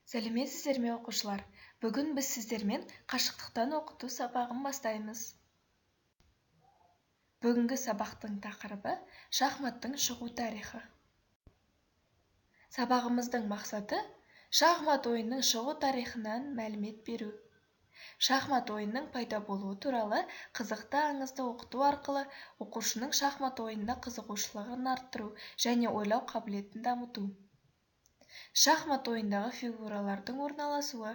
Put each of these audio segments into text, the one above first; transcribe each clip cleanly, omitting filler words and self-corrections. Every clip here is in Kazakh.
Сәлеметсіздер ме оқушылар? Бүгін біз сіздермен қашықтықтан оқыту сабағын бастаймыз. Бүгінгі сабақтың тақырыбы шахматтың шығу тарихы. Сабағымыздың мақсаты шахмат ойынның шығу тарихынан мәлімет беру. Шахмат ойынның пайда болуы туралы қызықты аңызды оқыту арқылы оқушының шахмат ойынына қызығушылығын арттыру және ойлау қабілетін дамыту. Шахмат ойындағы фигуралардың орналасуы.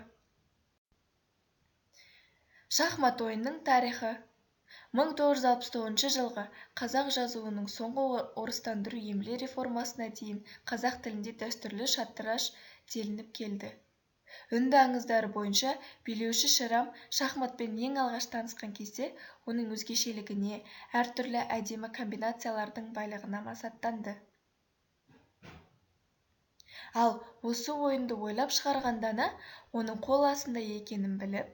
Шахмат ойынның тарихы. 1969 жылғы қазақ жазуының соңғы орыстандыру емле реформасына дейін қазақ тілінде дәстүрлі шатыраш делініп келді. Үнді аңыздары бойынша билеуші Шерам шахматпен ең алғаш танысқан кезде оның өзгешелігіне, әртүрлі әдемі комбинациялардың байлығына масаттанды. Ал осы ойынды ойлап шығарған Дана оның қол астында екенін біліп,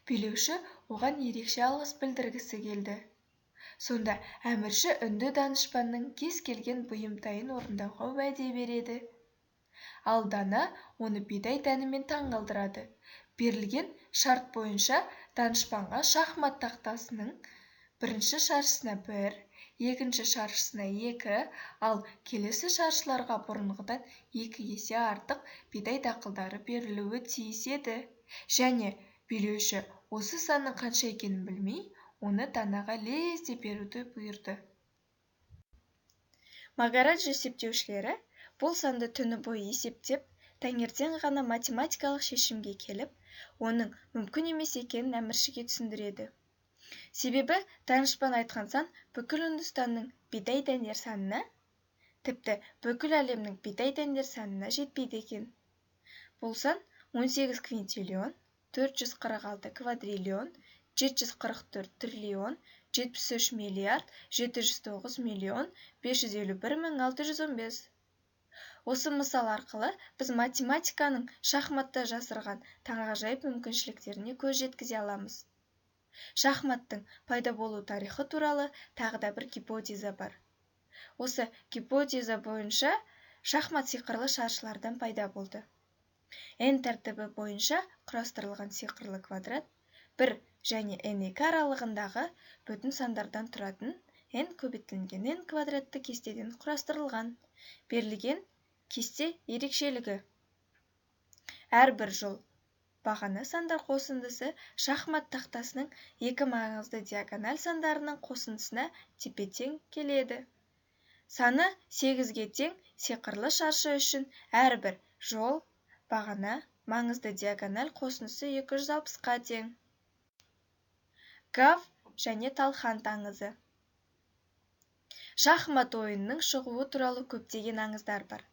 билеуші оған ерекше алғыс білдіргісі келді. Сонда әмірші үнді данышпанның кез келген бұйымтайын орындауға уәде береді. Ал Дана оны бидай дәнімен таңғалдырады. Берілген шарт бойынша данышпанға шахмат тақтасының бірінші шаршысына 1, екінші шаршысына 2, ал келесі шаршыларға бұрынғыдан 2 есе артық бидай дақылдары берілуі тиіс еді. Және билеуші осы санның қанша екенін білмей, оны Данаға лезде беруді бұйырды. Магарадж есептеушілері бұл санды түні бойы есептеп, таңертең ғана математикалық шешімге келіп, оның мүмкін емес екенін әміршіге түсіндіреді. Себебі данышпан айтқан сан бүкіл Үндістанның бидай дәндер санына, тіпті бүкіл әлемнің бидай дәндер санына жетпейді екен. Бұл сан 18 квинтиллион, 446 квадриллион, 744 триллион, 73 миллиард, 709 миллион, 551 мың 615. Осы мысал арқылы біз математиканың шахматта жасырған таңғажайып мүмкіншіліктеріне көз жеткізе аламыз. Шахматтың пайда болу тарихы туралы тағы да бір гипотеза бар. Осы гипотеза бойынша шахмат сиқырлы шаршылардан пайда болды. N тәртібі бойынша құрастырылған сиқырлы квадрат 1 және n2 аралығындағы бүтін сандардан тұратын n көбейтілген n квадратты кестеден құрастырылған. Берілген кесте ерекшелігі. Әрбір жол бағана сандар қосындысы шахмат тақтасының 2 маңызды диагональ сандарының қосындысына тепе-тең келеді. Саны 8-ге тең сиқырлы шаршы үшін әрбір жол бағана маңызды диагональ қосындысы 260-қа тең. Гав және Талхан аңызы. Шахмат ойынының шығуы туралы көптеген аңыздар бар.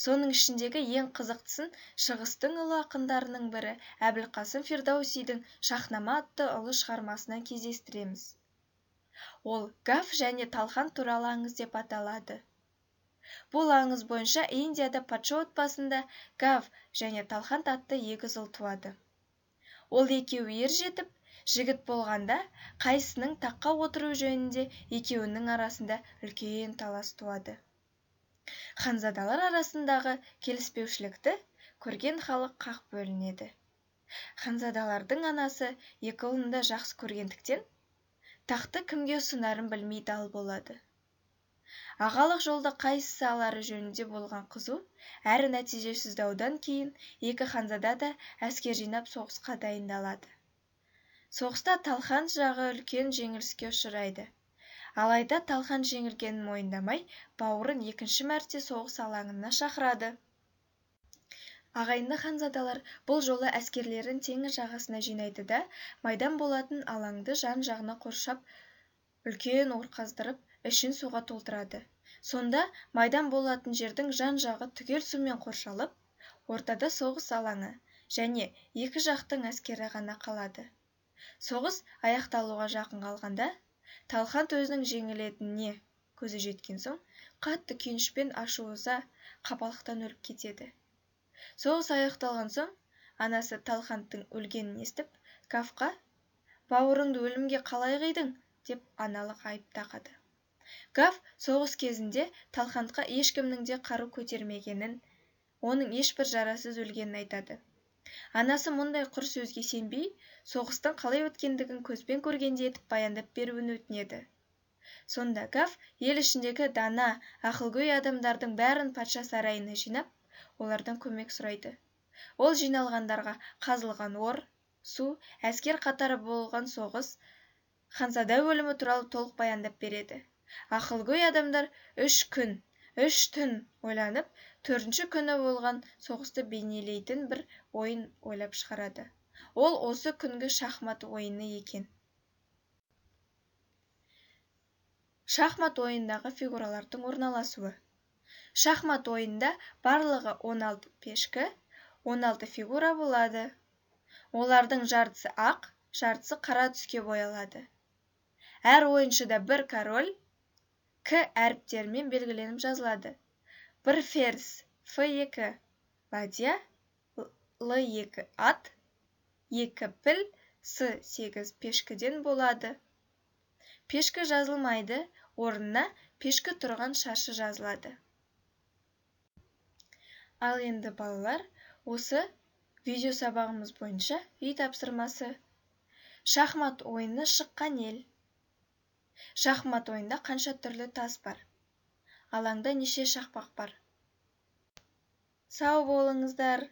Соның ішіндегі ең қызықтысын шығыстың ұлы ақындарының бірі Әбілқасым Фирдаусидің Шахнама атты ұлы шығармасынан кездестіреміз. Ол Гав және Талхан туралы аңыз деп аталады. Бұл аңыз бойынша Индияда патша отбасында Гав және Талхан атты егіз ұл туады. Ол екеуі ер жетіп, жігіт болғанда, қайсының таққа отыру жөнінде екеуінің арасында үлкен талас туады. Ханзадалар арасындағы келіспеушілікті көрген халық қақ бөлінеді. Ханзадалардың анасы екі ұлын да жақсы көргендіктен, тақты кімге ұсынарын білмей дал болады. Ағалық жолда қайсысы алары жөнінде болған қызу, әрі нәтижесіз даудан кейін екі ханзада да әскер жинап соғысқа дайындалады. Соғыста Талхан жағы үлкен жеңіліске ұшырайды. Алайда Талхан жеңілгенін мойындамай, бауырын екінші мәрте соғыс алаңына шақырады. Ағайынды ханзадалар бұл жолы әскерлерін теңіз жағасына жинайды да, майдан болатын алаңды жан-жағына қоршап, үлкен ор қаздырып, ішін суға толтырады. Сонда майдан болатын жердің жан-жағы түгел сумен қоршалып, ортада соғыс алаңы және екі жақтың әскері ғана қалады. Соғыс аяқталуға жақын қалғанда, Талхан өзінің жеңілетініне көзі жеткен соң, қатты күйінішпен ашуыза қапалықтан өліп кетеді. Соғыс аяқталған соң, анасы Талхандың өлгенін естіп, Гавқа «Бауырыңды өлімге қалай қидың?» деп аналық айып тағады. Гав соғыс кезінде Талхандқа ешкімнің де қару көтермегенін, оның ешбір жарасыз өлгенін айтады. Анасы мұндай құр сөзге сенбей, соғыстың қалай өткендігін көзбен көргенде етіп баяндап беруін өтінеді. Сонда Гав ел ішіндегі дана, ақылгөй адамдардың бәрін патша сарайына жинап, олардан көмек сұрайды. Ол жиналғандарға қазылған ор, су, әскер қатары болған соғыс, ханзада өлімі туралы толық баяндап береді. Ақылгөй адамдар 3 күн, 3 түн ойланып, 4-ші күні болған соғысты бейнелейтін бір ойын ойлап шығарады. Ол осы күнгі шахмат ойыны екен. Шахмат ойындағы фигуралардың орналасуы. Шахмат ойында барлығы 16 пешкі, 16 фигура болады. Олардың жартысы ақ, жартысы қара түске боялады. Әр ойыншыда бір король, К әріптерімен белгіленіп жазылады. Бір ферзь, F2, ладья, L2 ат, 2 піл, S8 пешкіден болады. Пешкі жазылмайды, орнына пешкі тұрған шашы жазылады. Ал енді балалар, осы видео сабағымыз бойынша үй тапсырмасы. Шахмат ойыны шыққан ел. Шахмат ойында қанша түрлі тас бар? Алаңда неше шақпақ бар? Сау болыңыздар.